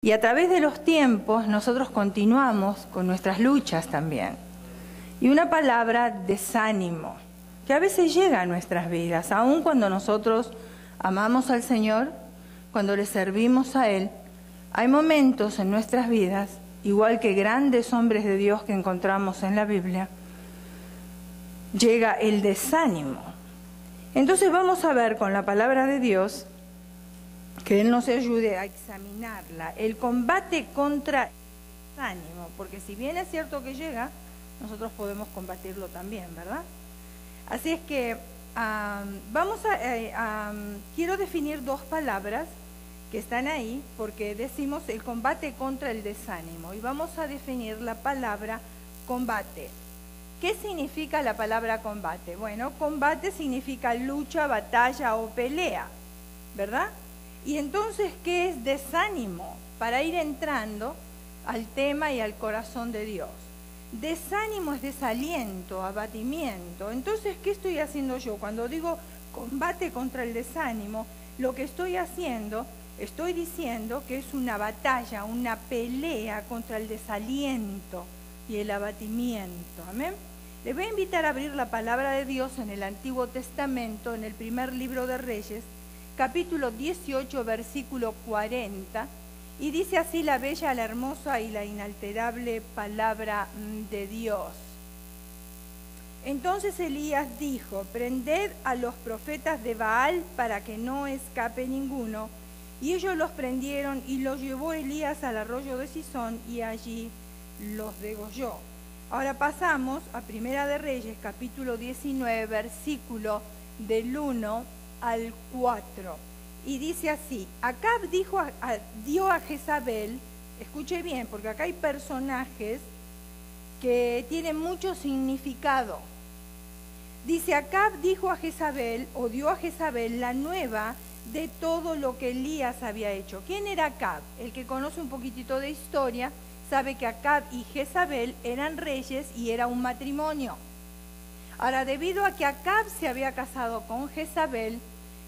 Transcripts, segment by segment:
Y a través de los tiempos nosotros continuamos con nuestras luchas también. Y una palabra, desánimo, que a veces llega a nuestras vidas, aun cuando nosotros amamos al Señor, cuando le servimos a Él. Hay momentos en nuestras vidas, igual que grandes hombres de Dios que encontramos en la Biblia, llega el desánimo. Entonces vamos a ver con la palabra de Dios, que Él nos ayude a examinarla, el combate contra el desánimo, porque si bien es cierto que llega, nosotros podemos combatirlo también, ¿verdad? Así es que quiero definir dos palabras que están ahí, porque decimos el combate contra el desánimo, y vamos a definir la palabra combate. ¿Qué significa la palabra combate? Bueno, combate significa lucha, batalla o pelea, ¿verdad? Y entonces, ¿qué es desánimo? Para ir entrando al tema y al corazón de Dios. Desánimo es desaliento, abatimiento. Entonces, ¿qué estoy haciendo yo? Cuando digo combate contra el desánimo, lo que estoy haciendo, estoy diciendo que es una batalla, una pelea contra el desaliento y el abatimiento. ¿Amén? Les voy a invitar a abrir la palabra de Dios en el Antiguo Testamento, en el primer libro de Reyes, capítulo 18, versículo 40, y dice así la bella, la hermosa y la inalterable palabra de Dios. Entonces Elías dijo: prended a los profetas de Baal para que no escape ninguno. Y ellos los prendieron y los llevó Elías al arroyo de Cisón y allí los degolló. Ahora pasamos a Primera de Reyes, capítulo 19, versículo del 1 al 4. Y dice así: Acab dio a Jezabel, escuche bien, porque acá hay personajes que tienen mucho significado. Dice: Acab dijo a Jezabel, o dio a Jezabel la nueva de todo lo que Elías había hecho. ¿Quién era Acab? El que conoce un poquitito de historia sabe que Acab y Jezabel eran reyes y era un matrimonio. Ahora, debido a que Acab se había casado con Jezabel,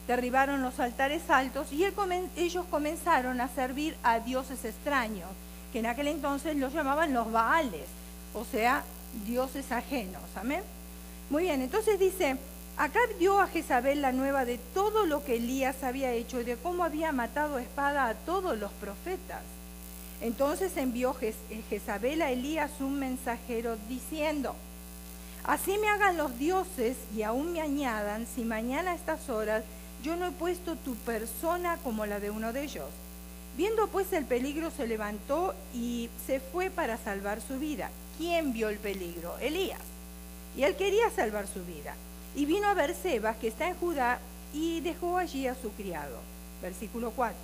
derribaron los altares altos y ellos comenzaron a servir a dioses extraños, que en aquel entonces los llamaban los Baales, o sea, dioses ajenos. ¿Amén? Muy bien, entonces dice: Acab dio a Jezabel la nueva de todo lo que Elías había hecho y de cómo había matado a espada a todos los profetas. Entonces envió Jezabel a Elías un mensajero diciendo: así me hagan los dioses y aún me añadan, si mañana a estas horas yo no he puesto tu persona como la de uno de ellos. Viendo pues el peligro, se levantó y se fue para salvar su vida. ¿Quién vio el peligro? Elías. Y él quería salvar su vida. Y vino a Berseba, que está en Judá, y dejó allí a su criado. Versículo 4.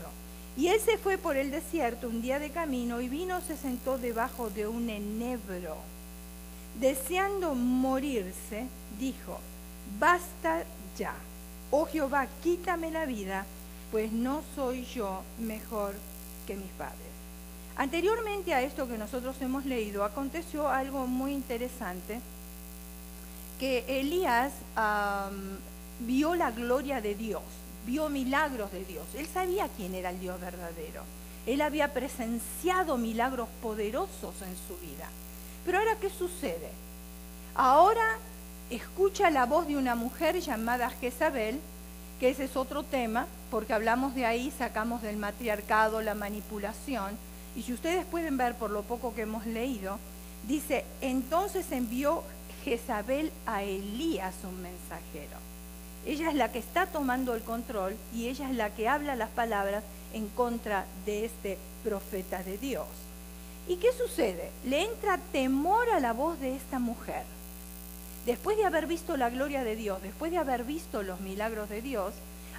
Y él se fue por el desierto un día de camino, y vino, se sentó debajo de un enebro. Deseando morirse, dijo: basta ya, oh Jehová, quítame la vida, pues no soy yo mejor que mis padres. Anteriormente a esto que nosotros hemos leído, aconteció algo muy interesante, que Elías vio la gloria de Dios, vio milagros de Dios. Él sabía quién era el Dios verdadero. Él había presenciado milagros poderosos en su vida. Pero ahora, ¿qué sucede? Ahora escucha la voz de una mujer llamada Jezabel, que ese es otro tema, porque hablamos de ahí, sacamos del matriarcado, la manipulación, y si ustedes pueden ver por lo poco que hemos leído, dice: entonces envió Jezabel a Elías un mensajero. Ella es la que está tomando el control y ella es la que habla las palabras en contra de este profeta de Dios. ¿Y qué sucede? Le entra temor a la voz de esta mujer. Después de haber visto la gloria de Dios, después de haber visto los milagros de Dios,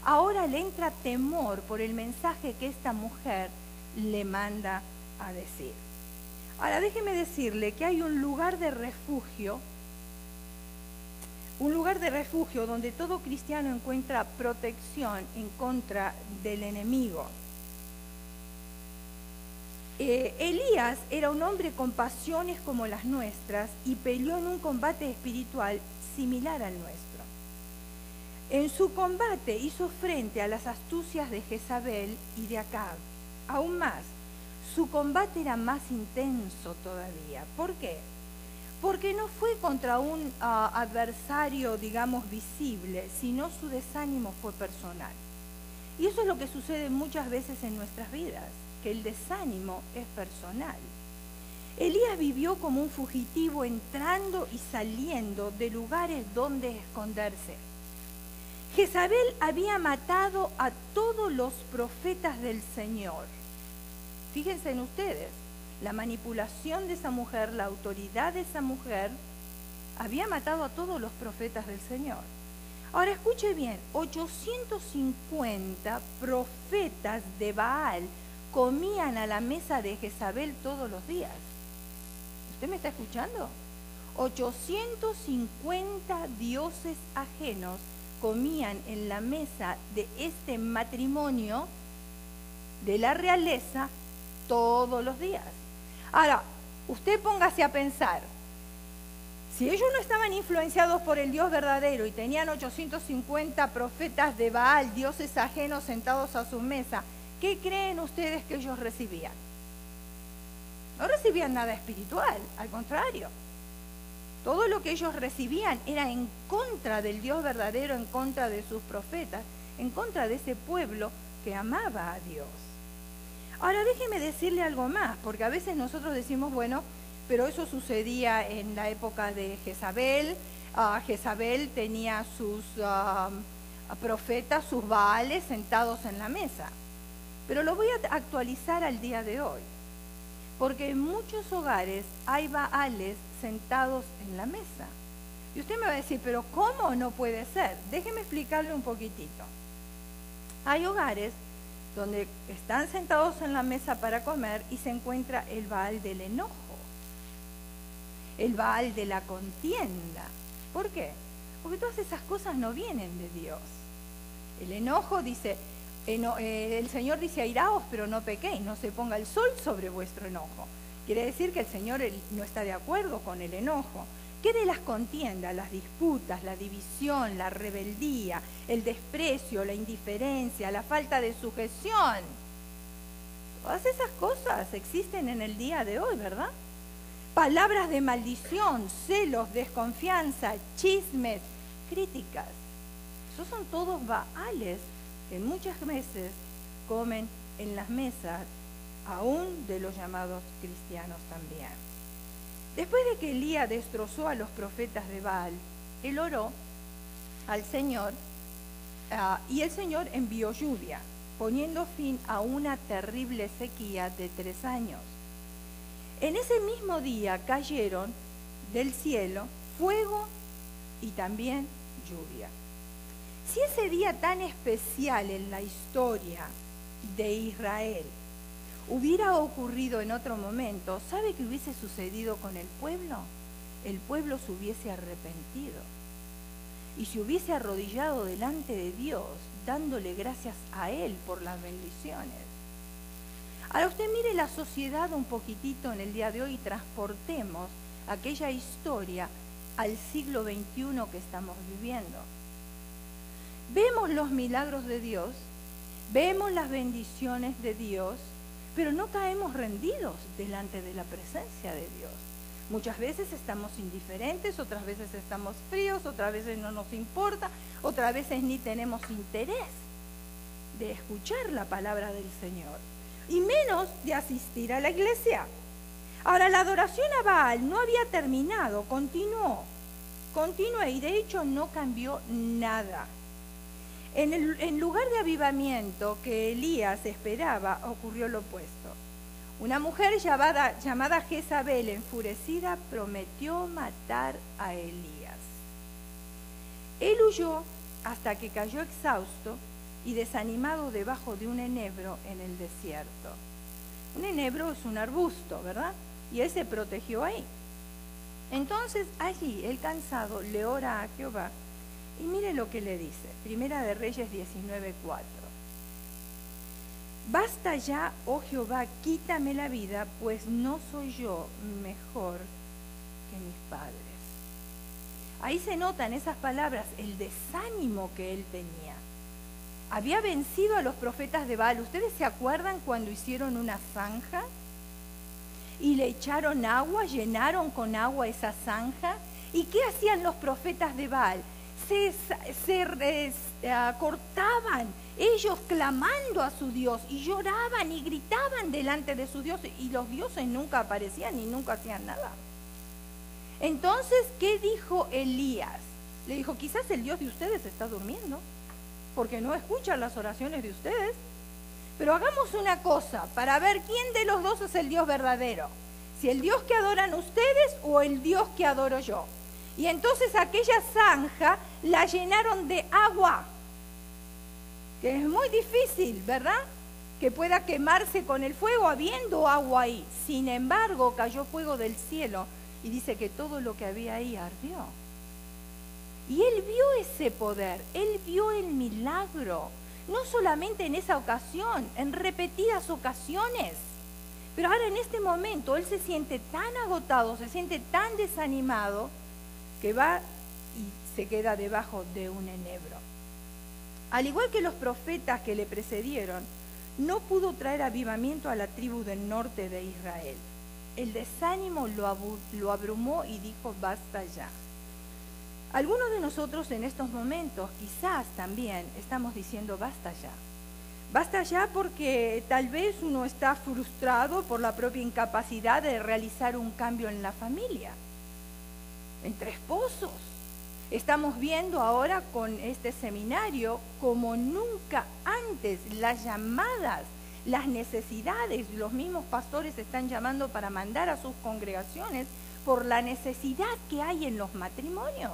ahora le entra temor por el mensaje que esta mujer le manda a decir. Ahora déjeme decirle que hay un lugar de refugio donde todo cristiano encuentra protección en contra del enemigo. Elías era un hombre con pasiones como las nuestras y peleó en un combate espiritual similar al nuestro. En su combate hizo frente a las astucias de Jezabel y de Acab. Aún más, su combate era más intenso todavía. ¿Por qué? Porque no fue contra un adversario, digamos, visible, sino su desánimo fue personal. Y eso es lo que sucede muchas veces en nuestras vidas, que el desánimo es personal. Elías vivió como un fugitivo entrando y saliendo de lugares donde esconderse. Jezabel había matado a todos los profetas del Señor. Fíjense en ustedes, la manipulación de esa mujer, la autoridad de esa mujer, había matado a todos los profetas del Señor. Ahora escuche bien, 850 profetas de Baal comían a la mesa de Jezabel todos los días. ¿Usted me está escuchando? 850 dioses ajenos comían en la mesa de este matrimonio de la realeza todos los días. Ahora, usted póngase a pensar, si ellos no estaban influenciados por el Dios verdadero y tenían 850 profetas de Baal, dioses ajenos sentados a su mesa, ¿qué creen ustedes que ellos recibían? No recibían nada espiritual, al contrario. Todo lo que ellos recibían era en contra del Dios verdadero, en contra de sus profetas, en contra de ese pueblo que amaba a Dios. Ahora déjeme decirle algo más, porque a veces nosotros decimos, bueno, pero eso sucedía en la época de Jezabel. Jezabel tenía sus profetas, sus baales sentados en la mesa. Pero lo voy a actualizar al día de hoy, porque en muchos hogares hay baales sentados en la mesa. Y usted me va a decir, pero ¿cómo no puede ser? Déjeme explicarle un poquitito. Hay hogares donde están sentados en la mesa para comer y se encuentra el baal del enojo, el baal de la contienda. ¿Por qué? Porque todas esas cosas no vienen de Dios. El enojo dice, el Señor dice, airaos, pero no pequéis, no se ponga el sol sobre vuestro enojo. Quiere decir que el Señor no está de acuerdo con el enojo. ¿Qué de las contiendas, las disputas, la división, la rebeldía, el desprecio, la indiferencia, la falta de sujeción? Todas esas cosas existen en el día de hoy, ¿verdad? Palabras de maldición, celos, desconfianza, chismes, críticas. Esos son todos baales que muchas veces comen en las mesas, aún de los llamados cristianos también. Después de que Elías destrozó a los profetas de Baal, él oró al Señor y el Señor envió lluvia, poniendo fin a una terrible sequía de 3 años. En ese mismo día cayeron del cielo fuego y también lluvia. Si ese día tan especial en la historia de Israel hubiera ocurrido en otro momento, ¿sabe qué hubiese sucedido con el pueblo? El pueblo se hubiese arrepentido y se hubiese arrodillado delante de Dios, dándole gracias a Él por las bendiciones. Ahora usted mire la sociedad un poquitito en el día de hoy y transportemos aquella historia al siglo XXI que estamos viviendo. Vemos los milagros de Dios, vemos las bendiciones de Dios, pero no caemos rendidos delante de la presencia de Dios. Muchas veces estamos indiferentes, otras veces estamos fríos, otras veces no nos importa, otras veces ni tenemos interés de escuchar la palabra del Señor, y menos de asistir a la iglesia. Ahora, la adoración a Baal no había terminado, continuó, y de hecho no cambió nada. En lugar de avivamiento que Elías esperaba, ocurrió lo opuesto. Una mujer llamada Jezabel, enfurecida, prometió matar a Elías. Él huyó hasta que cayó exhausto y desanimado debajo de un enebro en el desierto. Un enebro es un arbusto, ¿verdad? Y él se protegió ahí. Entonces allí, el cansado, le ora a Jehová. Y mire lo que le dice, Primera de Reyes 19:4. Basta ya, oh Jehová, quítame la vida, pues no soy yo mejor que mis padres. Ahí se nota en esas palabras el desánimo que él tenía. había vencido a los profetas de Baal. ¿Ustedes se acuerdan cuando hicieron una zanja y le echaron agua, llenaron con agua esa zanja? ¿Y qué hacían los profetas de Baal? Se cortaban ellos clamando a su Dios y lloraban y gritaban delante de sus dioses, y los dioses nunca aparecían y nunca hacían nada. Entonces, ¿qué dijo Elías? Le dijo, quizás el Dios de ustedes está durmiendo, porque no escucha las oraciones de ustedes. Pero hagamos una cosa, para ver quién de los dos es el Dios verdadero. Si el Dios que adoran ustedes o el Dios que adoro yo. Y entonces aquella zanja la llenaron de agua, que es muy difícil, ¿verdad?, que pueda quemarse con el fuego habiendo agua ahí. Sin embargo, cayó fuego del cielo y dice que todo lo que había ahí ardió. Y él vio ese poder, él vio el milagro, no solamente en esa ocasión, en repetidas ocasiones. Pero ahora en este momento él se siente tan agotado, se siente tan desanimado, que va y se queda debajo de un enebro. Al igual que los profetas que le precedieron, no pudo traer avivamiento a la tribu del norte de Israel. El desánimo lo abrumó y dijo, basta ya. Algunos de nosotros en estos momentos quizás también estamos diciendo, basta ya. Basta ya porque tal vez uno está frustrado por la propia incapacidad de realizar un cambio en la familia, entre esposos. Estamos viendo ahora con este seminario como nunca antes las llamadas, las necesidades. Los mismos pastores están llamando para mandar a sus congregaciones por la necesidad que hay en los matrimonios.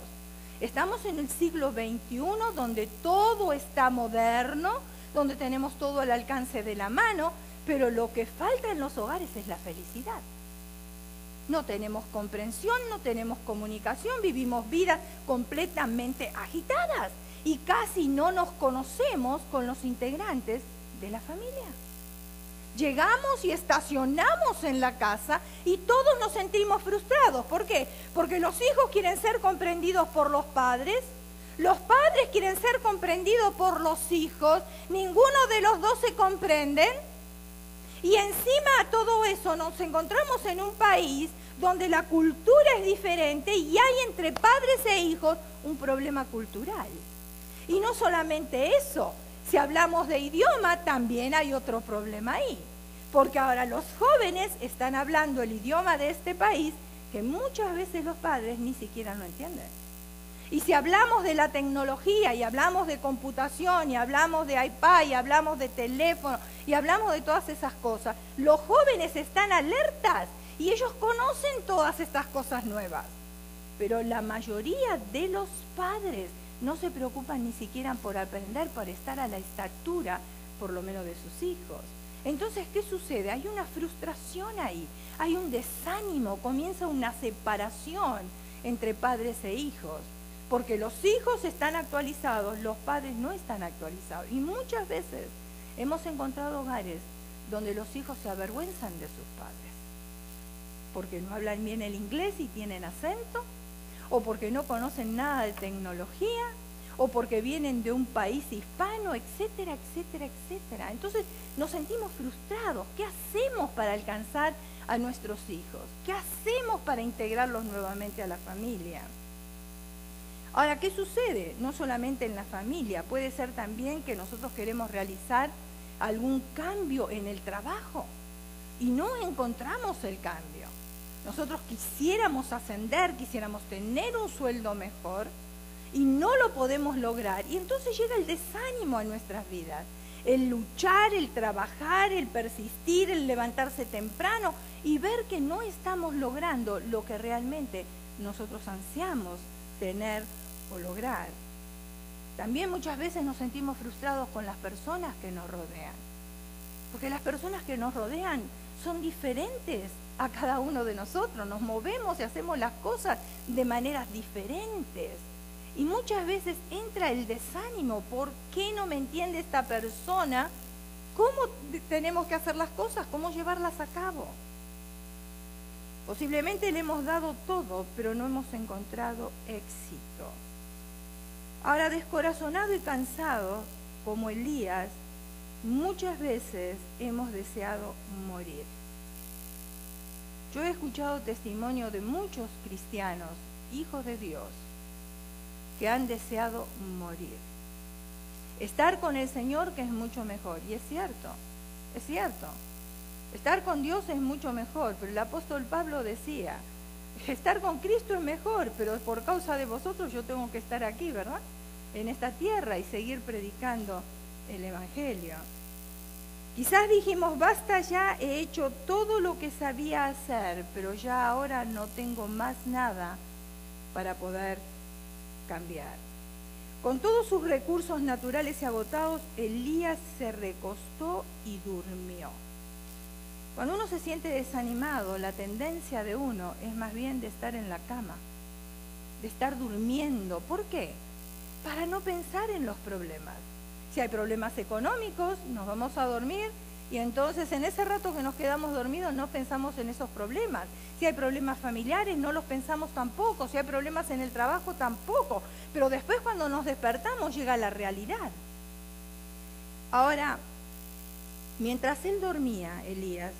Estamos en el siglo XXI donde todo está moderno, donde tenemos todo al alcance de la mano, pero lo que falta en los hogares es la felicidad. No tenemos comprensión, no tenemos comunicación, vivimos vidas completamente agitadas y casi no nos conocemos con los integrantes de la familia. Llegamos y estacionamos en la casa y todos nos sentimos frustrados. ¿Por qué? Porque los hijos quieren ser comprendidos por los padres quieren ser comprendidos por los hijos, ninguno de los dos se comprenden. Y encima de todo eso nos encontramos en un país donde la cultura es diferente y hay entre padres e hijos un problema cultural. Y no solamente eso, si hablamos de idioma también hay otro problema ahí. Porque ahora los jóvenes están hablando el idioma de este país que muchas veces los padres ni siquiera lo entienden. Y si hablamos de la tecnología y hablamos de computación y hablamos de iPad y hablamos de teléfono y hablamos de todas esas cosas, los jóvenes están alertas y ellos conocen todas estas cosas nuevas. Pero la mayoría de los padres no se preocupan ni siquiera por aprender, por estar a la estatura, por lo menos de sus hijos. Entonces, ¿qué sucede? Hay una frustración ahí, hay un desánimo, comienza una separación entre padres e hijos. Porque los hijos están actualizados, los padres no están actualizados. Y muchas veces hemos encontrado hogares donde los hijos se avergüenzan de sus padres. Porque no hablan bien el inglés y tienen acento, o porque no conocen nada de tecnología, o porque vienen de un país hispano, etcétera, etcétera, etcétera. Entonces nos sentimos frustrados. ¿Qué hacemos para alcanzar a nuestros hijos? ¿Qué hacemos para integrarlos nuevamente a la familia? Ahora, ¿qué sucede? No solamente en la familia, puede ser también que nosotros queremos realizar algún cambio en el trabajo y no encontramos el cambio. Nosotros quisiéramos ascender, quisiéramos tener un sueldo mejor y no lo podemos lograr. Y entonces llega el desánimo a nuestras vidas. El luchar, el trabajar, el persistir, el levantarse temprano y ver que no estamos logrando lo que realmente nosotros ansiamos tener o lograr. También muchas veces nos sentimos frustrados con las personas que nos rodean, porque las personas que nos rodean son diferentes a cada uno de nosotros, nos movemos y hacemos las cosas de maneras diferentes y muchas veces entra el desánimo. ¿Por qué no me entiende esta persona? ¿Cómo tenemos que hacer las cosas? ¿Cómo llevarlas a cabo? Posiblemente le hemos dado todo, pero no hemos encontrado éxito. Ahora, descorazonado y cansado como Elías, muchas veces hemos deseado morir. Yo he escuchado testimonio de muchos cristianos, hijos de Dios, que han deseado morir. Estar con el Señor, que es mucho mejor, y es cierto. Estar con Dios es mucho mejor, pero el apóstol Pablo decía, estar con Cristo es mejor, pero por causa de vosotros yo tengo que estar aquí, ¿verdad? En esta tierra y seguir predicando el Evangelio. Quizás dijimos, basta ya, he hecho todo lo que sabía hacer, pero ya ahora no tengo más nada para poder cambiar. Con todos sus recursos naturales y agotados, Elías se recostó y durmió. Cuando uno se siente desanimado, la tendencia de uno es más bien de estar en la cama, de estar durmiendo. ¿Por qué? Para no pensar en los problemas. Si hay problemas económicos, nos vamos a dormir y entonces en ese rato que nos quedamos dormidos no pensamos en esos problemas. Si hay problemas familiares, no los pensamos tampoco. Si hay problemas en el trabajo, tampoco. Pero después cuando nos despertamos llega la realidad. Ahora, mientras él dormía, Elías,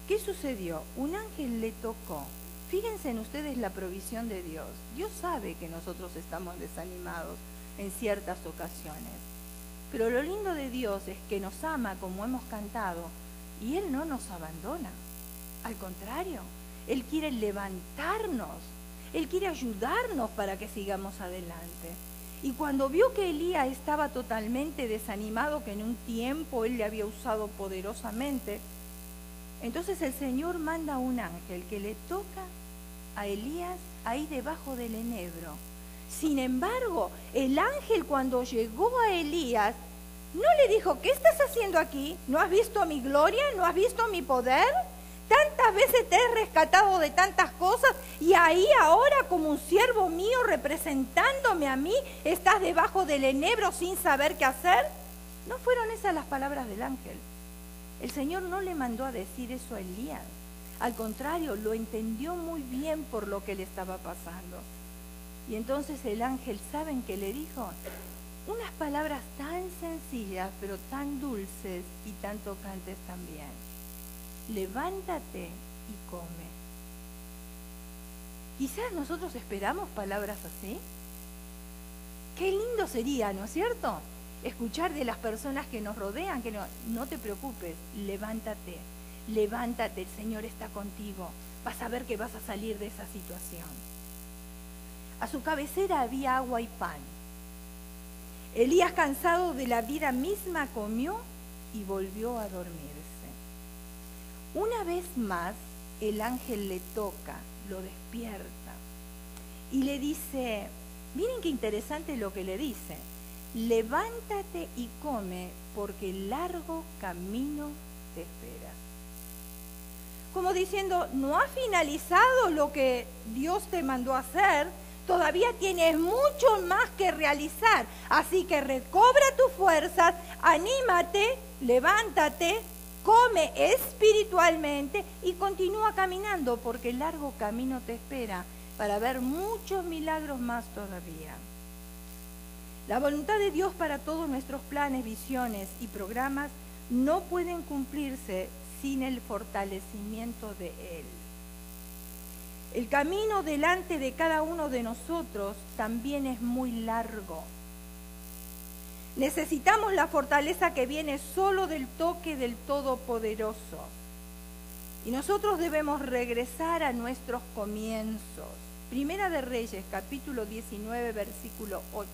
¿qué sucedió? Un ángel le tocó. Fíjense en ustedes la provisión de Dios. Dios sabe que nosotros estamos desanimados en ciertas ocasiones. Pero lo lindo de Dios es que nos ama como hemos cantado y Él no nos abandona. Al contrario, Él quiere levantarnos, Él quiere ayudarnos para que sigamos adelante. Y cuando vio que Elías estaba totalmente desanimado, que en un tiempo Él le había usado poderosamente, entonces el Señor manda a un ángel que le toca a Elías ahí debajo del enebro. Sin embargo, el ángel cuando llegó a Elías, no le dijo, ¿qué estás haciendo aquí? ¿No has visto mi gloria? ¿No has visto mi poder? Tantas veces te he rescatado de tantas cosas y ahí ahora como un siervo mío representándome a mí, estás debajo del enebro sin saber qué hacer. ¿No fueron esas las palabras del ángel? El Señor no le mandó a decir eso a Elías. Al contrario, lo entendió muy bien por lo que le estaba pasando. Y entonces el ángel, ¿saben qué le dijo? Unas palabras tan sencillas, pero tan dulces y tan tocantes también. Levántate y come. Quizás nosotros esperamos palabras así. Qué lindo sería, ¿no es cierto? Escuchar de las personas que nos rodean, que no te preocupes, levántate, levántate, el Señor está contigo, vas a ver que vas a salir de esa situación. A su cabecera había agua y pan. Elías, cansado de la vida misma, comió y volvió a dormirse. Una vez más, el ángel le toca, lo despierta y le dice, miren qué interesante lo que le dice, levántate y come porque largo camino te espera. Como diciendo, no ha finalizado lo que Dios te mandó a hacer, todavía tienes mucho más que realizar, así que recobra tus fuerzas, anímate, levántate, come espiritualmente y continúa caminando porque el largo camino te espera para ver muchos milagros más todavía. La voluntad de Dios para todos nuestros planes, visiones y programas no pueden cumplirse sin el fortalecimiento de Él. El camino delante de cada uno de nosotros también es muy largo. Necesitamos la fortaleza que viene solo del toque del Todopoderoso. Y nosotros debemos regresar a nuestros comienzos. Primera de Reyes, capítulo 19, versículo 8.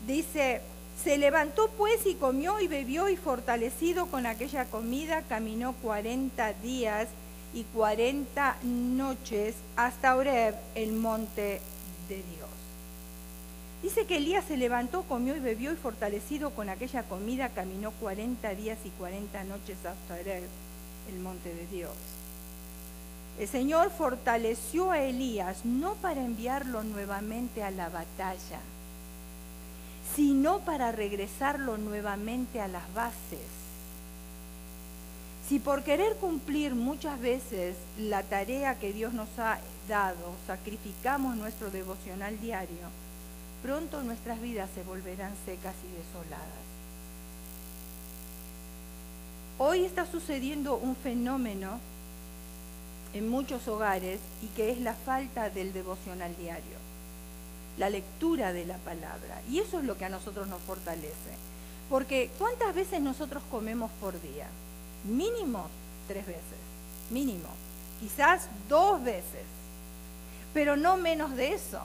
Dice, se levantó pues y comió y bebió y fortalecido con aquella comida, caminó 40 días y 40 noches hasta Horeb, el monte de Dios. Dice que Elías se levantó, comió y bebió y fortalecido con aquella comida, caminó 40 días y 40 noches hasta Horeb, el monte de Dios. El Señor fortaleció a Elías no para enviarlo nuevamente a la batalla, sino para regresarlo nuevamente a las bases. Si por querer cumplir muchas veces la tarea que Dios nos ha dado, sacrificamos nuestro devocional diario, pronto nuestras vidas se volverán secas y desoladas. Hoy está sucediendo un fenómeno en muchos hogares y que es la falta del devocional diario, la lectura de la palabra. Y eso es lo que a nosotros nos fortalece. Porque ¿cuántas veces nosotros comemos por día? Mínimo 3 veces, mínimo. Quizás 2 veces, pero no menos de eso.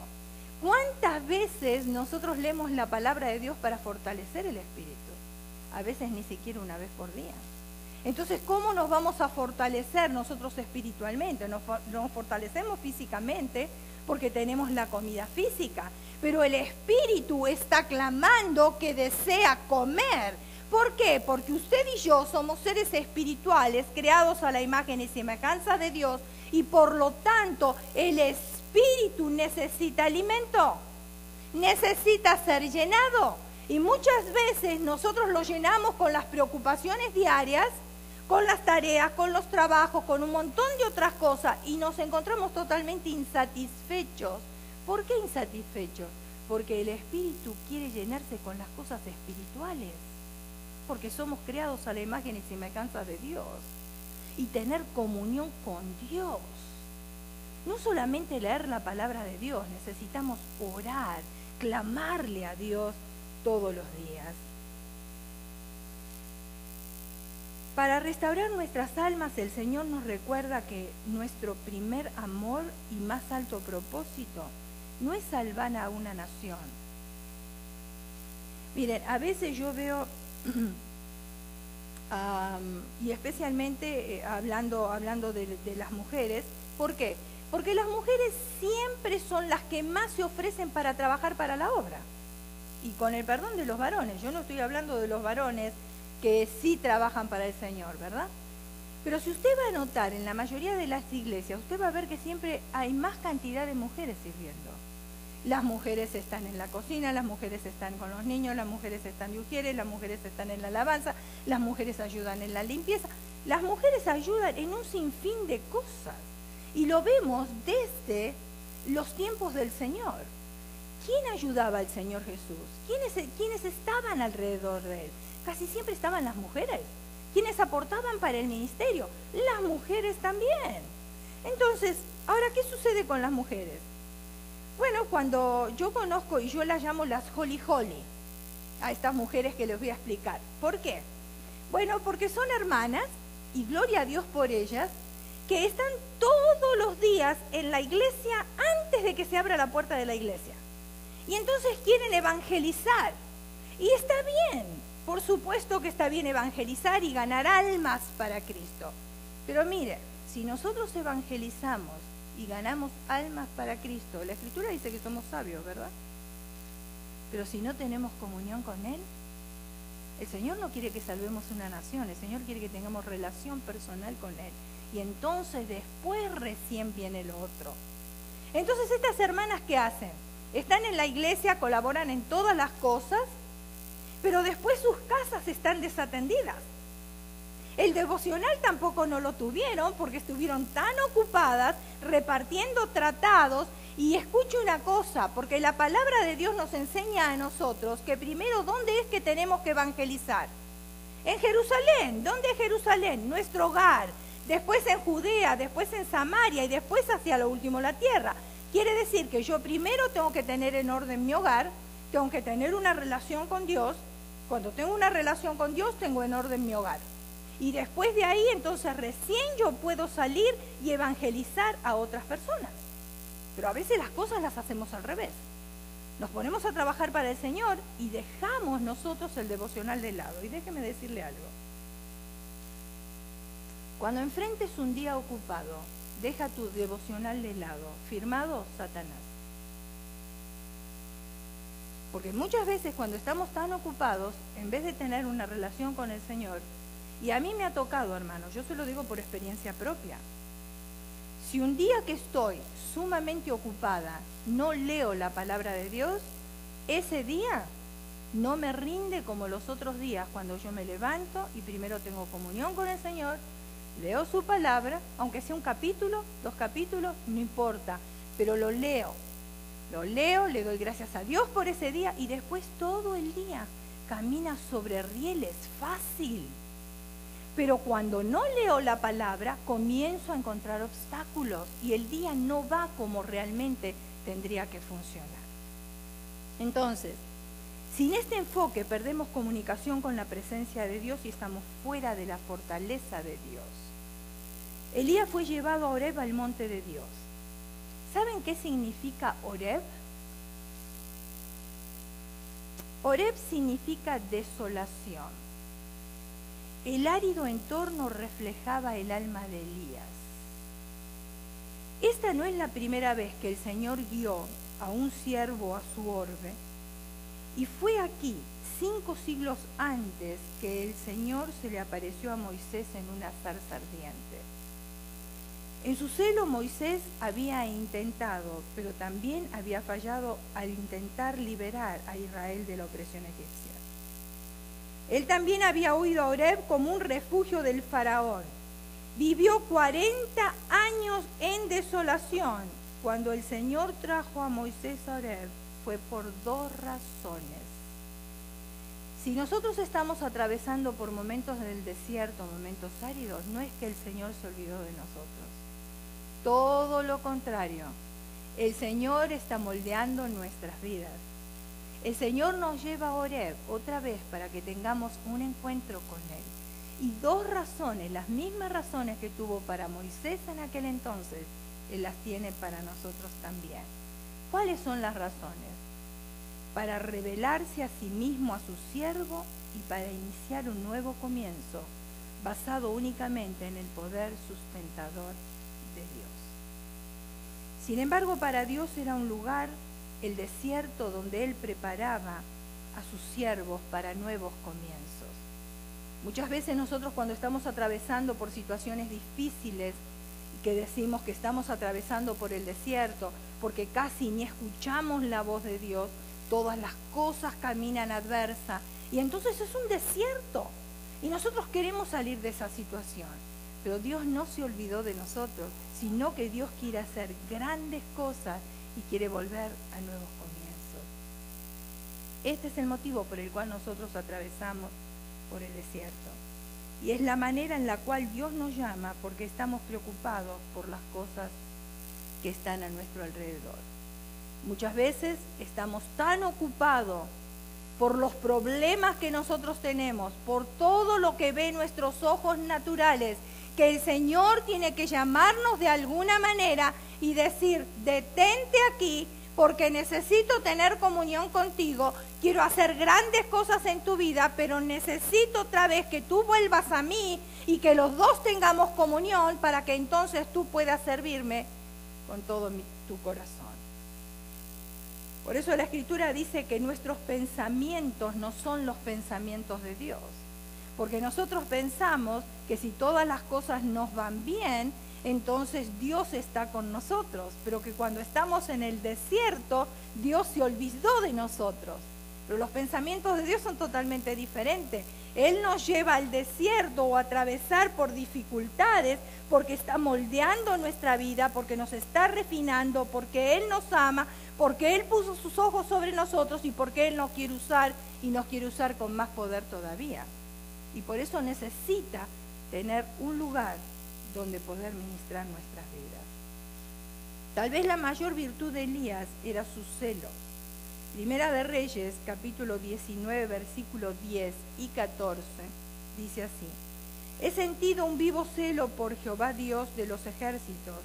¿Cuántas veces nosotros leemos la palabra de Dios para fortalecer el espíritu? A veces ni siquiera una vez por día. Entonces, ¿cómo nos vamos a fortalecer nosotros espiritualmente? Nos fortalecemos físicamente porque tenemos la comida física, pero el espíritu está clamando que desea comer. ¿Por qué? Porque usted y yo somos seres espirituales creados a la imagen y semejanza de Dios y por lo tanto el espíritu necesita alimento, necesita ser llenado. Y muchas veces nosotros lo llenamos con las preocupaciones diarias, con las tareas, con los trabajos, con un montón de otras cosas y nos encontramos totalmente insatisfechos. ¿Por qué insatisfechos? Porque el espíritu quiere llenarse con las cosas espirituales, porque somos creados a la imagen y semejanza de Dios y tener comunión con Dios. No solamente leer la palabra de Dios, necesitamos orar, clamarle a Dios todos los días. Para restaurar nuestras almas, el Señor nos recuerda que nuestro primer amor y más alto propósito no es salvar a una nación. Miren, a veces yo veo, y especialmente hablando de las mujeres, ¿por qué? Porque las mujeres siempre son las que más se ofrecen para trabajar para la obra. Y con el perdón de los varones, yo no estoy hablando de los varones que sí trabajan para el Señor, ¿verdad? Pero si usted va a notar en la mayoría de las iglesias, usted va a ver que siempre hay más cantidad de mujeres sirviendo. Las mujeres están en la cocina, las mujeres están con los niños, las mujeres están de ujieres, las mujeres están en la alabanza, las mujeres ayudan en la limpieza. Las mujeres ayudan en un sinfín de cosas. Y lo vemos desde los tiempos del Señor. ¿Quién ayudaba al Señor Jesús? ¿Quiénes estaban alrededor de Él? Casi siempre estaban las mujeres. ¿Quiénes aportaban para el ministerio? Las mujeres también. Entonces, ¿ahora qué sucede con las mujeres? Bueno, cuando yo conozco, y yo las llamo las Holy Holy, a estas mujeres que les voy a explicar. ¿Por qué? Bueno, porque son hermanas, y gloria a Dios por ellas, que están todos los días en la iglesia antes de que se abra la puerta de la iglesia. Y entonces quieren evangelizar. Y está bien, por supuesto que está bien evangelizar y ganar almas para Cristo. Pero mire, si nosotros evangelizamos y ganamos almas para Cristo, la Escritura dice que somos sabios, ¿verdad? Pero si no tenemos comunión con Él, el Señor no quiere que salvemos una nación, el Señor quiere que tengamos relación personal con Él. Y entonces después recién viene lo otro. Entonces estas hermanas, ¿qué hacen? Están en la iglesia, colaboran en todas las cosas, pero después sus casas están desatendidas. El devocional tampoco no lo tuvieron porque estuvieron tan ocupadas repartiendo tratados. Y escuche una cosa, porque la palabra de Dios nos enseña a nosotros que primero, ¿dónde es que tenemos que evangelizar? En Jerusalén. ¿Dónde es Jerusalén? Nuestro hogar. Después en Judea, después en Samaria y después hacia lo último la tierra. Quiere decir que yo primero tengo que tener en orden mi hogar, tengo que tener una relación con Dios. Cuando tengo una relación con Dios, tengo en orden mi hogar. Y después de ahí, entonces recién yo puedo salir y evangelizar a otras personas. Pero a veces las cosas las hacemos al revés. Nos ponemos a trabajar para el Señor y dejamos nosotros el devocional de lado. Y déjeme decirle algo. Cuando enfrentes un día ocupado, deja tu devocional de lado. Firmado Satanás. Porque muchas veces cuando estamos tan ocupados, en vez de tener una relación con el Señor, y a mí me ha tocado, hermano, yo se lo digo por experiencia propia. Si un día que estoy sumamente ocupada no leo la palabra de Dios, ese día no me rinde como los otros días cuando yo me levanto y primero tengo comunión con el Señor, leo su palabra, aunque sea un capítulo, 2 capítulos, no importa, pero lo leo. Lo leo, le doy gracias a Dios por ese día y después todo el día camina sobre rieles, fácil. Pero cuando no leo la palabra, comienzo a encontrar obstáculos y el día no va como realmente tendría que funcionar. Entonces, sin este enfoque perdemos comunicación con la presencia de Dios y estamos fuera de la fortaleza de Dios. Elías fue llevado a Horeb, al monte de Dios. ¿Saben qué significa Horeb? Horeb significa desolación. El árido entorno reflejaba el alma de Elías. Esta no es la primera vez que el Señor guió a un siervo a su orbe, y fue aquí, 5 siglos antes, que el Señor se le apareció a Moisés en una zarza ardiente. En su celo Moisés había intentado, pero también había fallado al intentar liberar a Israel de la opresión egipcia. Él también había huido a Horeb como un refugio del faraón. Vivió 40 años en desolación. Cuando el Señor trajo a Moisés a Horeb, fue por 2 razones. Si nosotros estamos atravesando por momentos del desierto, momentos áridos, no es que el Señor se olvidó de nosotros. Todo lo contrario, el Señor está moldeando nuestras vidas. El Señor nos lleva a Horeb otra vez para que tengamos un encuentro con Él. Y 2 razones, las mismas razones que tuvo para Moisés en aquel entonces, Él las tiene para nosotros también. ¿Cuáles son las razones? Para revelarse a sí mismo a su siervo y para iniciar un nuevo comienzo, basado únicamente en el poder sustentador de Dios. Sin embargo, para Dios era un lugar, el desierto, donde Él preparaba a sus siervos para nuevos comienzos. Muchas veces nosotros, cuando estamos atravesando por situaciones difíciles, y que decimos que estamos atravesando por el desierto, porque casi ni escuchamos la voz de Dios, todas las cosas caminan adversa, y entonces es un desierto, y nosotros queremos salir de esa situación. Pero Dios no se olvidó de nosotros, sino que Dios quiere hacer grandes cosas y quiere volver a nuevos comienzos. Este es el motivo por el cual nosotros atravesamos por el desierto. Y es la manera en la cual Dios nos llama, porque estamos preocupados por las cosas que están a nuestro alrededor. Muchas veces estamos tan ocupados por los problemas que nosotros tenemos, por todo lo que ven nuestros ojos naturales, que el Señor tiene que llamarnos de alguna manera y decir: detente aquí, porque necesito tener comunión contigo, quiero hacer grandes cosas en tu vida, pero necesito otra vez que tú vuelvas a mí y que los dos tengamos comunión para que entonces tú puedas servirme con todo tu corazón. Por eso la Escritura dice que nuestros pensamientos no son los pensamientos de Dios, porque nosotros pensamos que si todas las cosas nos van bien, entonces Dios está con nosotros, pero que cuando estamos en el desierto, Dios se olvidó de nosotros. Pero los pensamientos de Dios son totalmente diferentes. Él nos lleva al desierto o a atravesar por dificultades porque está moldeando nuestra vida, porque nos está refinando, porque Él nos ama, porque Él puso sus ojos sobre nosotros y porque Él nos quiere usar y nos quiere usar con más poder todavía. Y por eso necesita tener un lugar donde poder ministrar nuestras vidas. Tal vez la mayor virtud de Elías era su celo. Primera de Reyes, capítulo 19, versículos 10 y 14, dice así: he sentido un vivo celo por Jehová Dios de los ejércitos,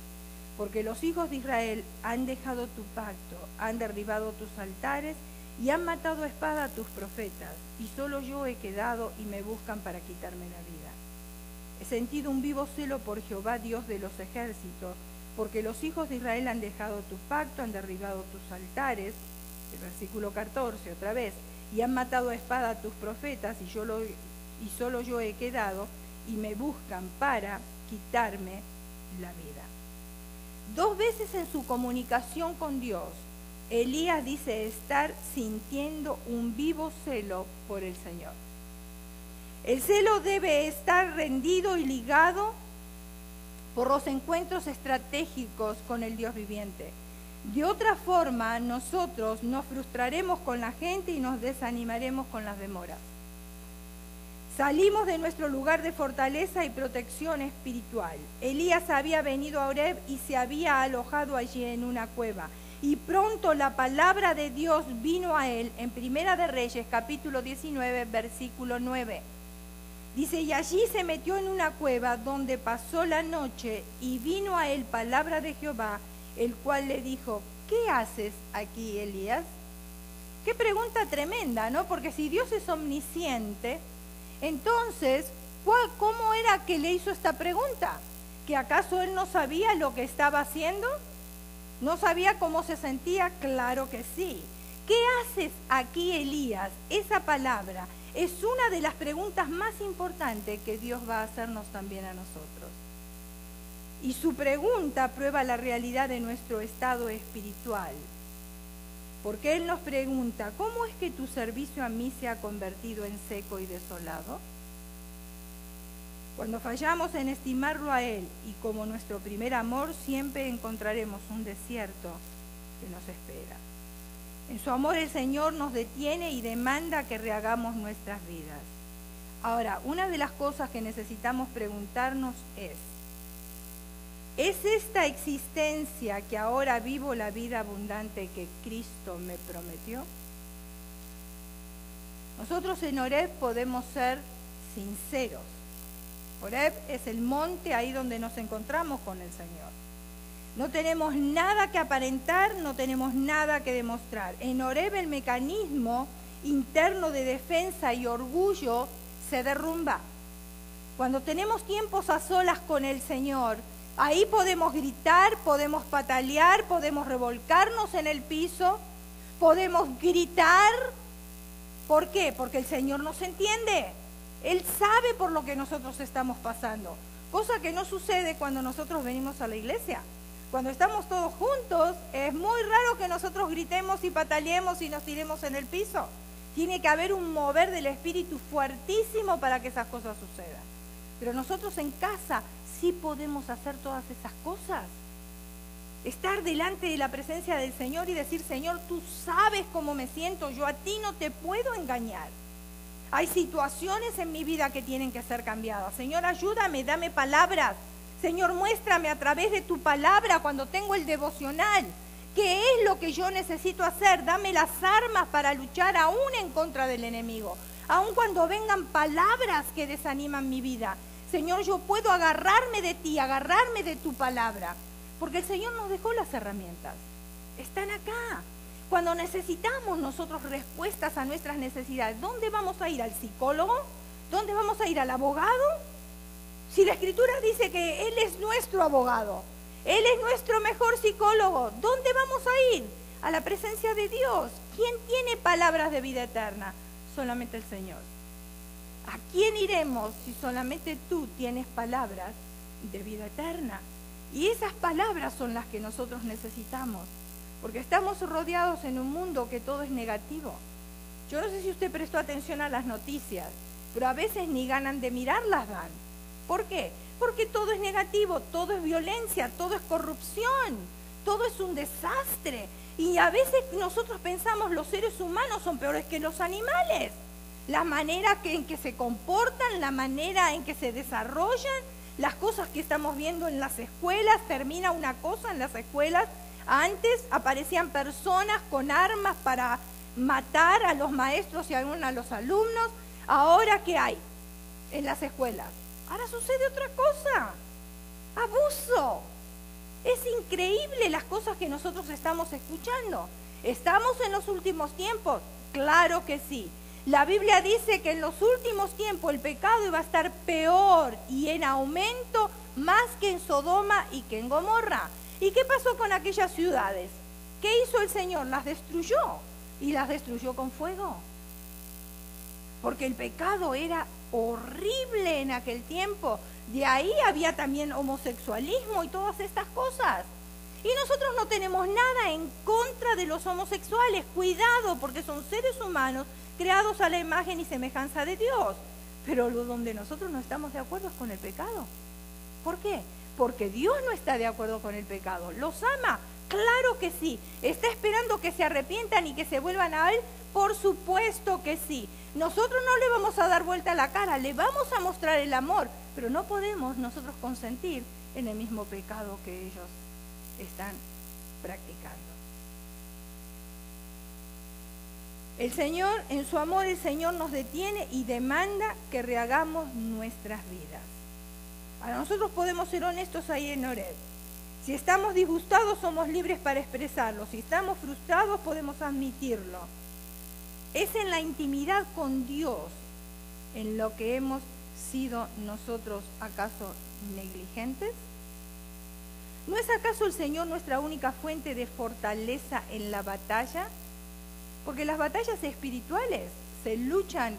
porque los hijos de Israel han dejado tu pacto, han derribado tus altares y han matado a espada a tus profetas, y solo yo he quedado y me buscan para quitarme la vida. He sentido un vivo celo por Jehová Dios de los ejércitos, porque los hijos de Israel han dejado tu pacto, han derribado tus altares, el versículo 14 otra vez, y han matado a espada a tus profetas, y solo yo he quedado, y me buscan para quitarme la vida. 2 veces en su comunicación con Dios, Elías dice estar sintiendo un vivo celo por el Señor. El celo debe estar rendido y ligado por los encuentros estratégicos con el Dios viviente. De otra forma, nosotros nos frustraremos con la gente y nos desanimaremos con las demoras. Salimos de nuestro lugar de fortaleza y protección espiritual. Elías había venido a Horeb y se había alojado allí en una cueva. Y pronto la palabra de Dios vino a él en Primera de Reyes, capítulo 19, versículo 9. Dice, y allí se metió en una cueva donde pasó la noche y vino a él palabra de Jehová, el cual le dijo, ¿qué haces aquí, Elías? Qué pregunta tremenda, ¿no? Porque si Dios es omnisciente, entonces, ¿cómo era que le hizo esta pregunta? ¿Que acaso él no sabía lo que estaba haciendo? ¿No sabía cómo se sentía? Claro que sí. ¿Qué haces aquí, Elías? Esa palabra es una de las preguntas más importantes que Dios va a hacernos también a nosotros. Y su pregunta prueba la realidad de nuestro estado espiritual. Porque Él nos pregunta, ¿cómo es que tu servicio a mí se ha convertido en seco y desolado? Cuando fallamos en estimarlo a Él y como nuestro primer amor, siempre encontraremos un desierto que nos espera. En su amor el Señor nos detiene y demanda que rehagamos nuestras vidas. Ahora, una de las cosas que necesitamos preguntarnos ¿es esta existencia que ahora vivo la vida abundante que Cristo me prometió? Nosotros en Horeb podemos ser sinceros. Horeb es el monte ahí donde nos encontramos con el Señor. No tenemos nada que aparentar, no tenemos nada que demostrar. En Horeb el mecanismo interno de defensa y orgullo se derrumba. Cuando tenemos tiempos a solas con el Señor, ahí podemos gritar, podemos patalear, podemos revolcarnos en el piso, podemos gritar. ¿Por qué? Porque el Señor nos entiende. Él sabe por lo que nosotros estamos pasando, cosa que no sucede cuando nosotros venimos a la iglesia. Cuando estamos todos juntos, es muy raro que nosotros gritemos y pataleemos y nos tiremos en el piso. Tiene que haber un mover del Espíritu fuertísimo para que esas cosas sucedan. Pero nosotros en casa sí podemos hacer todas esas cosas. Estar delante de la presencia del Señor y decir, Señor, tú sabes cómo me siento, yo a ti no te puedo engañar. Hay situaciones en mi vida que tienen que ser cambiadas. Señor, ayúdame, dame palabras. Señor, muéstrame a través de tu palabra cuando tengo el devocional. ¿Qué es lo que yo necesito hacer? Dame las armas para luchar aún en contra del enemigo. Aún cuando vengan palabras que desaniman mi vida. Señor, yo puedo agarrarme de ti, agarrarme de tu palabra. Porque el Señor nos dejó las herramientas. Están acá. Cuando necesitamos nosotros respuestas a nuestras necesidades, ¿dónde vamos a ir? ¿Al psicólogo? ¿Dónde vamos a ir? ¿Al abogado? Si la Escritura dice que Él es nuestro abogado, Él es nuestro mejor psicólogo, ¿dónde vamos a ir? A la presencia de Dios. ¿Quién tiene palabras de vida eterna? Solamente el Señor. ¿A quién iremos si solamente tú tienes palabras de vida eterna? Y esas palabras son las que nosotros necesitamos. Porque estamos rodeados en un mundo que todo es negativo. Yo no sé si usted prestó atención a las noticias, pero a veces ni ganan de mirarlas dan. ¿Por qué? Porque todo es negativo, todo es violencia, todo es corrupción, todo es un desastre. Y a veces nosotros pensamos los seres humanos son peores que los animales. La manera en que se comportan, la manera en que se desarrollan, las cosas que estamos viendo en las escuelas, termina una cosa en las escuelas. Antes aparecían personas con armas para matar a los maestros y aún a los alumnos. Ahora, ¿qué hay en las escuelas? Ahora sucede otra cosa. Abuso. Es increíble las cosas que nosotros estamos escuchando. ¿Estamos en los últimos tiempos? Claro que sí. La Biblia dice que en los últimos tiempos el pecado iba a estar peor y en aumento más que en Sodoma y que en Gomorra. ¿Y qué pasó con aquellas ciudades? ¿Qué hizo el Señor? Las destruyó. Y las destruyó con fuego. Porque el pecado era horrible en aquel tiempo. De ahí había también homosexualismo y todas estas cosas. Y nosotros no tenemos nada en contra de los homosexuales. Cuidado, porque son seres humanos creados a la imagen y semejanza de Dios. Pero donde nosotros no estamos de acuerdo es con el pecado. ¿Por qué? Porque Dios no está de acuerdo con el pecado. Los ama, Claro que sí. ¿Está esperando que se arrepientan y que se vuelvan a Él? Por supuesto que sí. Nosotros no le vamos a dar vuelta a la cara, le vamos a mostrar el amor, pero no podemos nosotros consentir en el mismo pecado que ellos están practicando. El Señor, en su amor, el Señor nos detiene y demanda que rehagamos nuestras vidas. Ahora, nosotros podemos ser honestos ahí en Horeb. Si estamos disgustados, somos libres para expresarlo. Si estamos frustrados, podemos admitirlo. Es en la intimidad con Dios en lo que hemos sido nosotros, ¿acaso negligentes? ¿No es acaso el Señor nuestra única fuente de fortaleza en la batalla? Porque las batallas espirituales se luchan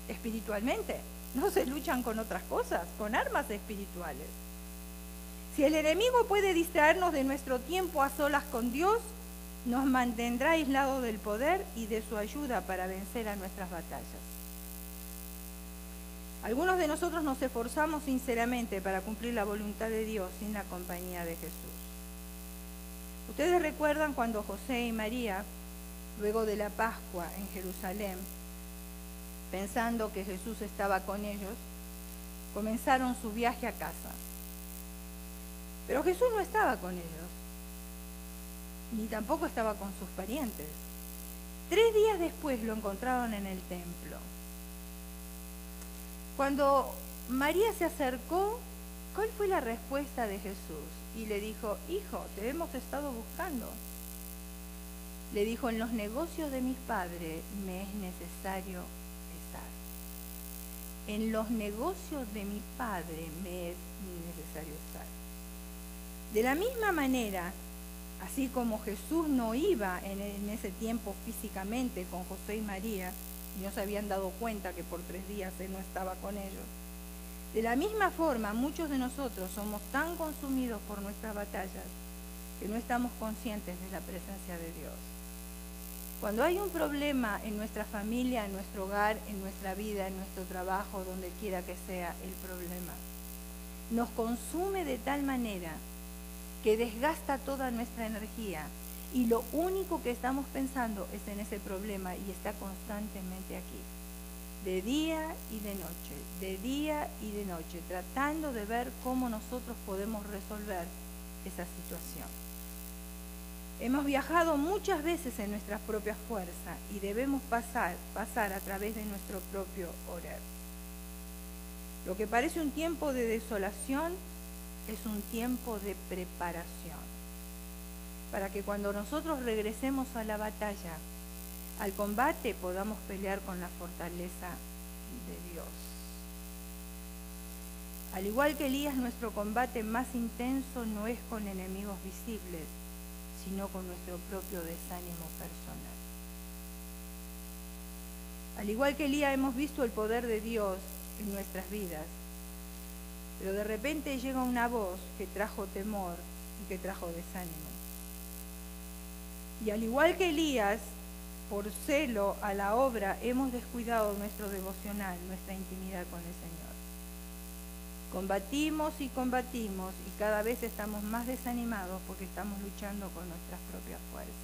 espiritualmente, no se luchan con otras cosas, con armas espirituales. Si el enemigo puede distraernos de nuestro tiempo a solas con Dios, nos mantendrá aislados del poder y de su ayuda para vencer a nuestras batallas. Algunos de nosotros nos esforzamos sinceramente para cumplir la voluntad de Dios sin la compañía de Jesús. Ustedes recuerdan cuando José y María, luego de la Pascua en Jerusalén, pensando que Jesús estaba con ellos, comenzaron su viaje a casa. Pero Jesús no estaba con ellos, ni tampoco estaba con sus parientes. 3 días después lo encontraron en el templo. Cuando María se acercó, ¿cuál fue la respuesta de Jesús? Y le dijo: hijo, te hemos estado buscando. Le dijo: en los negocios de mis padres me es necesario estar. En los negocios de mi Padre me es necesario estar. De la misma manera, así como Jesús no iba en ese tiempo físicamente con José y María, y no se habían dado cuenta que por 3 días Él no estaba con ellos, de la misma forma muchos de nosotros somos tan consumidos por nuestras batallas que no estamos conscientes de la presencia de Dios. Cuando hay un problema en nuestra familia, en nuestro hogar, en nuestra vida, en nuestro trabajo, donde quiera que sea el problema, nos consume de tal manera que desgasta toda nuestra energía y lo único que estamos pensando es en ese problema y está constantemente aquí, de día y de noche, de día y de noche, tratando de ver cómo nosotros podemos resolver esa situación. Hemos viajado muchas veces en nuestras propias fuerzas y debemos pasar a través de nuestro propio Horeb. Lo que parece un tiempo de desolación es un tiempo de preparación, para que cuando nosotros regresemos a la batalla, al combate, podamos pelear con la fortaleza de Dios. Al igual que Elías, nuestro combate más intenso no es con enemigos visibles, sino con nuestro propio desánimo personal. Al igual que Elías, hemos visto el poder de Dios en nuestras vidas, pero de repente llega una voz que trajo temor y que trajo desánimo. Y al igual que Elías, por celo a la obra, hemos descuidado nuestro devocional, nuestra intimidad con el Señor. Combatimos y combatimos y cada vez estamos más desanimados porque estamos luchando con nuestras propias fuerzas.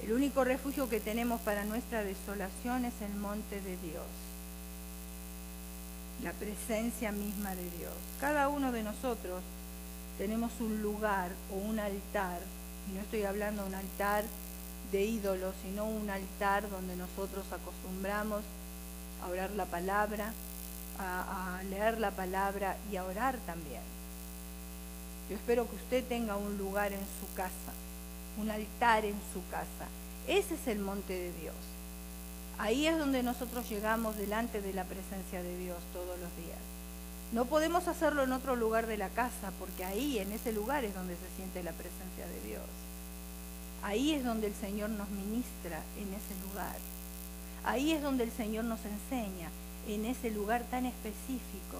El único refugio que tenemos para nuestra desolación es el monte de Dios, la presencia misma de Dios. Cada uno de nosotros tenemos un lugar o un altar, y no estoy hablando de un altar de ídolos, sino un altar donde nosotros acostumbramos a orar la palabra, a leer la palabra y a orar también. Yo espero que usted tenga un lugar en su casa, un altar en su casa. Ese es el monte de Dios. Ahí es donde nosotros llegamos delante de la presencia de Dios todos los días. No podemos hacerlo en otro lugar de la casa, porque ahí, en ese lugar, es donde se siente la presencia de Dios. Ahí es donde el Señor nos ministra, en ese lugar. Ahí es donde el Señor nos enseña, en ese lugar tan específico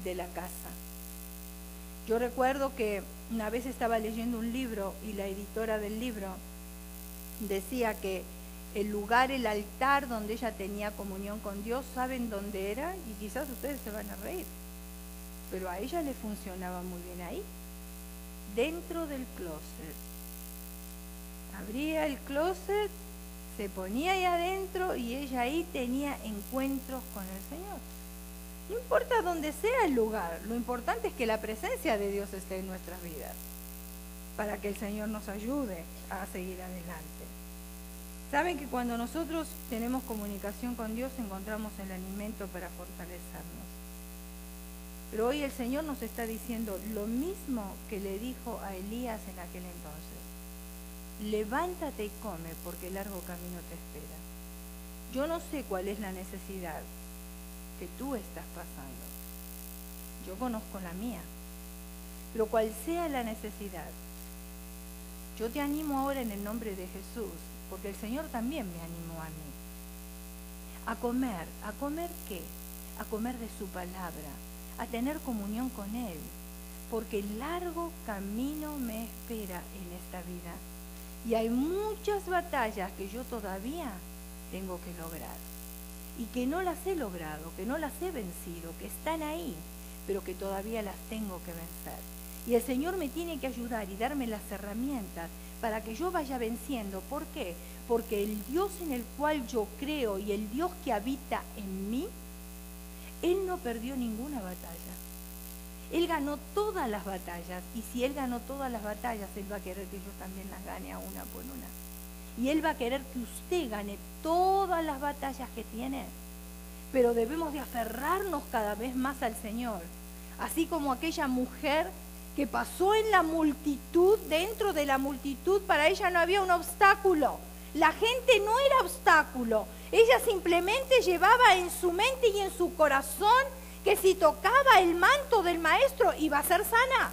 de la casa. Yo recuerdo que una vez estaba leyendo un libro y la editora del libro decía que el lugar, el altar donde ella tenía comunión con Dios, ¿saben dónde era? Y quizás ustedes se van a reír, pero a ella le funcionaba muy bien ahí, dentro del closet. Abría el closet, se ponía ahí adentro y ella ahí tenía encuentros con el Señor. No importa dónde sea el lugar, lo importante es que la presencia de Dios esté en nuestras vidas, para que el Señor nos ayude a seguir adelante. Saben que cuando nosotros tenemos comunicación con Dios encontramos el alimento para fortalecernos. Pero hoy el Señor nos está diciendo lo mismo que le dijo a Elías en aquel entonces. Levántate y come, porque el largo camino te espera. Yo no sé cuál es la necesidad que tú estás pasando. Yo conozco la mía. Pero cual sea la necesidad, yo te animo ahora en el nombre de Jesús, porque el Señor también me animó a mí. ¿A comer qué? A comer de su palabra, a tener comunión con Él, porque largo camino me espera en esta vida. Y hay muchas batallas que yo todavía tengo que lograr. Y que no las he logrado, que no las he vencido, que están ahí, pero que todavía las tengo que vencer. Y el Señor me tiene que ayudar y darme las herramientas para que yo vaya venciendo. ¿Por qué? Porque el Dios en el cual yo creo y el Dios que habita en mí, Él no perdió ninguna batalla. Él ganó todas las batallas, y si Él ganó todas las batallas, Él va a querer que yo también las gane a una por una. Y Él va a querer que usted gane todas las batallas que tiene. Pero debemos de aferrarnos cada vez más al Señor. Así como aquella mujer que pasó en la multitud, dentro de la multitud, para ella no había un obstáculo. La gente no era obstáculo. Ella simplemente llevaba en su mente y en su corazón que si tocaba el manto del maestro iba a ser sana.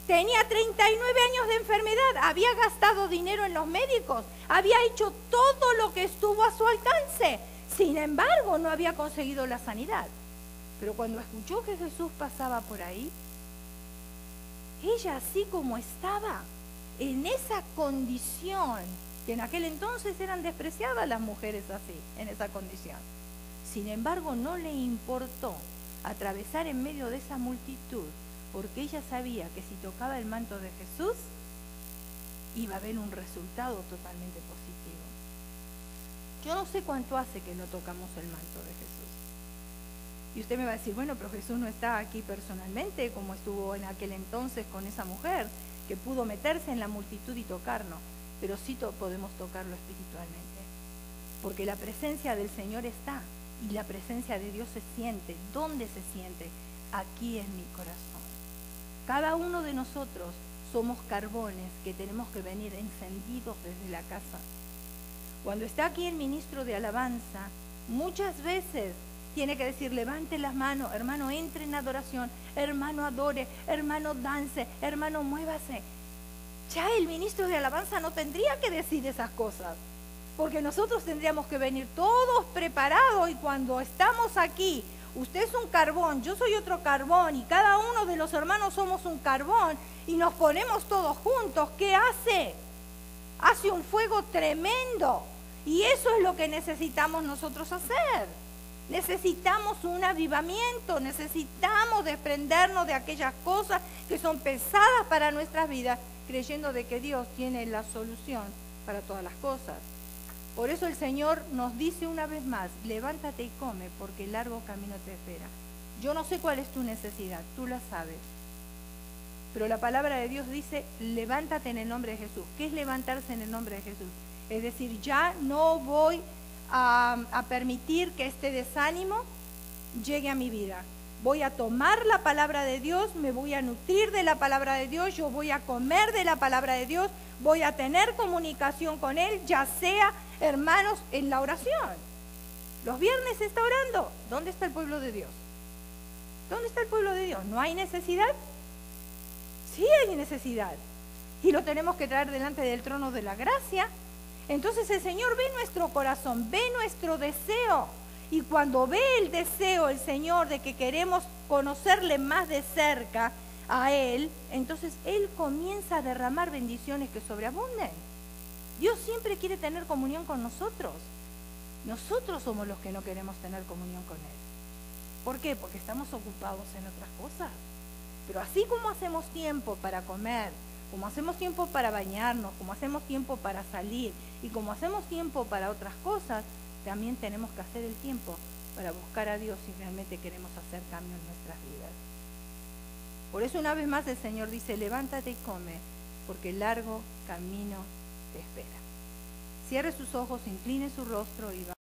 Tenía 39 años de enfermedad, había gastado dinero en los médicos, había hecho todo lo que estuvo a su alcance. Sin embargo, no había conseguido la sanidad. Pero cuando escuchó que Jesús pasaba por ahí, ella así como estaba, en esa condición, que en aquel entonces eran despreciadas las mujeres así, en esa condición. Sin embargo, no le importó atravesar en medio de esa multitud, porque ella sabía que si tocaba el manto de Jesús, iba a haber un resultado totalmente positivo. Yo no sé cuánto hace que no tocamos el manto de Jesús. Y usted me va a decir, bueno, pero Jesús no está aquí personalmente, como estuvo en aquel entonces con esa mujer, que pudo meterse en la multitud y tocarnos, pero sí podemos tocarlo espiritualmente, porque la presencia del Señor está, y la presencia de Dios se siente. ¿Dónde se siente? Aquí en mi corazón. Cada uno de nosotros somos carbones que tenemos que venir encendidos desde la casa. Cuando está aquí el ministro de alabanza, muchas veces tiene que decir, levante las manos, hermano, entre en adoración, hermano, adore, hermano, dance, hermano, muévase. Ya el ministro de alabanza no tendría que decir esas cosas, porque nosotros tendríamos que venir todos preparados, y cuando estamos aquí, usted es un carbón, yo soy otro carbón, y cada uno de los hermanos somos un carbón, y nos ponemos todos juntos, ¿qué hace? Hace un fuego tremendo, y eso es lo que necesitamos nosotros hacer. Necesitamos un avivamiento, necesitamos desprendernos de aquellas cosas que son pesadas para nuestras vidas, creyendo de que Dios tiene la solución para todas las cosas. Por eso el Señor nos dice una vez más, levántate y come, porque el largo camino te espera. Yo no sé cuál es tu necesidad, tú la sabes. Pero la palabra de Dios dice, levántate en el nombre de Jesús. ¿Qué es levantarse en el nombre de Jesús? Es decir, ya no voy a permitir que este desánimo llegue a mi vida. Voy a tomar la palabra de Dios, me voy a nutrir de la palabra de Dios, yo voy a comer de la palabra de Dios, voy a tener comunicación con Él, ya sea, hermanos, en la oración. Los viernes se está orando. ¿Dónde está el pueblo de Dios? ¿Dónde está el pueblo de Dios? ¿No hay necesidad? Sí hay necesidad. Y lo tenemos que traer delante del trono de la gracia. Entonces el Señor ve nuestro corazón, ve nuestro deseo. Y cuando ve el deseo, el Señor, de que queremos conocerle más de cerca a Él, entonces Él comienza a derramar bendiciones que sobreabunden. Dios siempre quiere tener comunión con nosotros. Nosotros somos los que no queremos tener comunión con Él. ¿Por qué? Porque estamos ocupados en otras cosas. Pero así como hacemos tiempo para comer, como hacemos tiempo para bañarnos, como hacemos tiempo para salir y como hacemos tiempo para otras cosas, también tenemos que hacer el tiempo para buscar a Dios si realmente queremos hacer cambio en nuestras vidas. Por eso una vez más el Señor dice, levántate y come, porque largo camino te espera. Cierre sus ojos, incline su rostro y va.